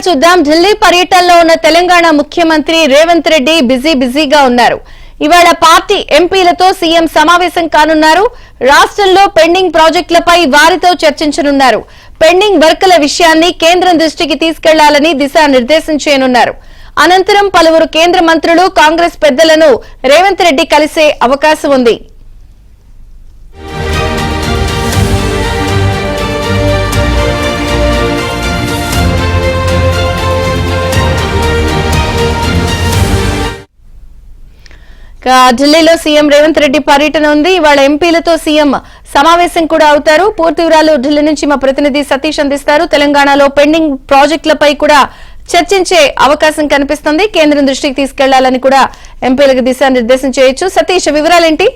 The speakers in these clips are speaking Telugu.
చూద్దాం. ఢిల్లీ పర్యటనలో ఉన్న తెలంగాణ ముఖ్యమంత్రి రేవంత్ రెడ్డి బిజీగా ఉన్నారు. ఇవాళ పార్టీ ఎంపీలతో సీఎం సమావేశం కానున్నారు. రాష్ట్రంలో పెండింగ్ ప్రాజెక్టులపై వారితో చర్చించనున్నారు. పెండింగ్ వర్కుల విషయాన్ని కేంద్రం దృష్టికి తీసుకెళ్లాలని దిశానిర్దేశం చేయనున్నారు. అనంతరం పలువురు కేంద్ర మంత్రులు కాంగ్రెస్ పెద్దలను రేవంత్ రెడ్డి కలిసే అవకాశం ఉంది. ఢిల్లీలో సీఎం రేవంత్ రెడ్డి పర్యటన ఉంది. ఇవాళ ఎంపీలతో సీఎం సమావేశం కూడా అవుతారు. పూర్తి వివరాలు ఢిల్లీ నుంచి మా ప్రతినిధి సతీష్ అందిస్తారు. తెలంగాణలో పెండింగ్ ప్రాజెక్టులపై కూడా చర్చించే అవకాశం కనిపిస్తుంది. కేంద్రం దృష్టికి తీసుకెళ్లాలని కూడా ఎంపీలకు దిశానిర్దేశం చేయొచ్చు. సతీష్, వివరాలేంటి?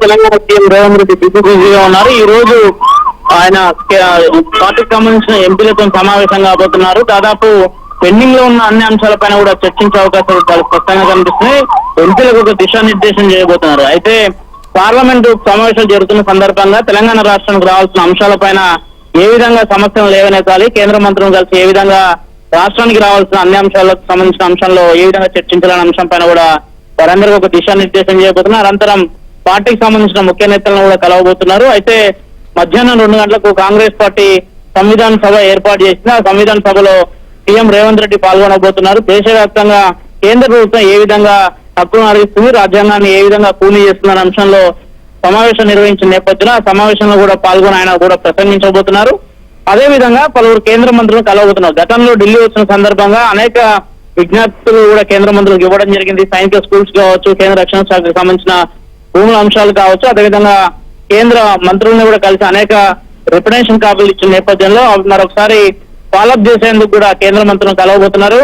తెలంగాణ సీఎం రేవంత్ రెడ్డి బిజీగా ఉన్నారు. ఈ రోజు ఆయన పార్టీకి సంబంధించిన ఎంపీలతో సమావేశం కాబోతున్నారు. దాదాపు పెండింగ్ లో ఉన్న అన్ని అంశాలపైన కూడా చర్చించే అవకాశాలు చాలా స్పష్టంగా కనిపిస్తున్నాయి. ఎంపీలకు ఒక దిశానిర్దేశం చేయబోతున్నారు. అయితే పార్లమెంటు సమావేశాలు జరుగుతున్న సందర్భంగా తెలంగాణ రాష్ట్రానికి రావాల్సిన అంశాలపైన ఏ విధంగా సమస్యలు లేవనెత్తాలి, కేంద్ర మంత్రులను కలిసి ఏ విధంగా రాష్ట్రానికి రావాల్సిన అన్ని అంశాలకు సంబంధించిన అంశంలో ఏ విధంగా చర్చించాలనే అంశం పైన కూడా వారందరికీ ఒక దిశానిర్దేశం చేయబోతున్నారు. అనంతరం పార్టీకి సంబంధించిన ముఖ్య నేతలను కూడా కలవబోతున్నారు. అయితే మధ్యాహ్నం 2 గంటలకు కాంగ్రెస్ పార్టీ సంవిధాన సభ ఏర్పాటు చేసిన ఆ సంవిధాన సభలో సీఎం రేవంత్ రెడ్డి పాల్గొనబోతున్నారు. దేశవ్యాప్తంగా కేంద్ర ప్రభుత్వం ఏ విధంగా హక్కును అడిగిస్తుంది, రాజ్యాంగాన్ని ఏ విధంగా కూలీ చేస్తున్న అంశంలో సమావేశం నిర్వహించిన నేపథ్యంలో ఆ సమావేశంలో కూడా పాల్గొని ఆయన కూడా ప్రసంగించబోతున్నారు. అదే విధంగా పలువురు కేంద్ర మంత్రులను కలవబోతున్నారు. గతంలో ఢిల్లీ వచ్చిన సందర్భంగా అనేక విజ్ఞప్తులు కూడా కేంద్ర మంత్రులకు ఇవ్వడం జరిగింది. సైనిక స్కూల్స్ కావచ్చు, కేంద్ర రక్షణ శాఖకు సంబంధించిన భూముల అంశాలు కావచ్చు, అదేవిధంగా కేంద్ర మంత్రులను కూడా కలిసి అనేక రిప్రజెంటేషన్ కాపీలు ఇచ్చిన నేపథ్యంలో మరొకసారి ఫాలోఅప్ చేసేందుకు కూడా కేంద్ర మంత్రులను కలవబోతున్నారు.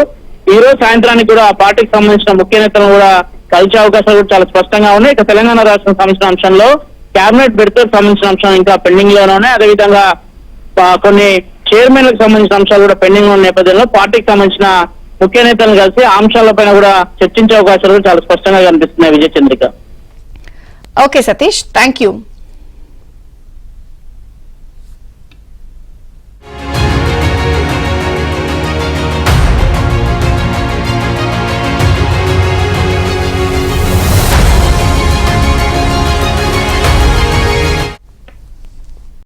ఈ రోజు సాయంత్రానికి కూడా పార్టీకి సంబంధించిన ముఖ్య నేతలను కూడా కలిసే అవకాశాలు కూడా చాలా స్పష్టంగా ఉన్నాయి. ఇక తెలంగాణ రాష్ట్రం సంబంధించిన అంశంలో కేబినెట్ బెర్త్కు సంబంధించిన అంశం ఇంకా పెండింగ్ లోనే ఉన్నాయి. అదేవిధంగా కొన్ని చైర్మన్లకు సంబంధించిన అంశాలు కూడా పెండింగ్ ఉన్న నేపథ్యంలో పార్టీకి సంబంధించిన ముఖ్య నేతలను కలిసి ఆ అంశాలపైన కూడా చర్చించే అవకాశాలు చాలా స్పష్టంగా కనిపిస్తున్నాయి. Vijaya Chandrika. Okay Satish, thank you.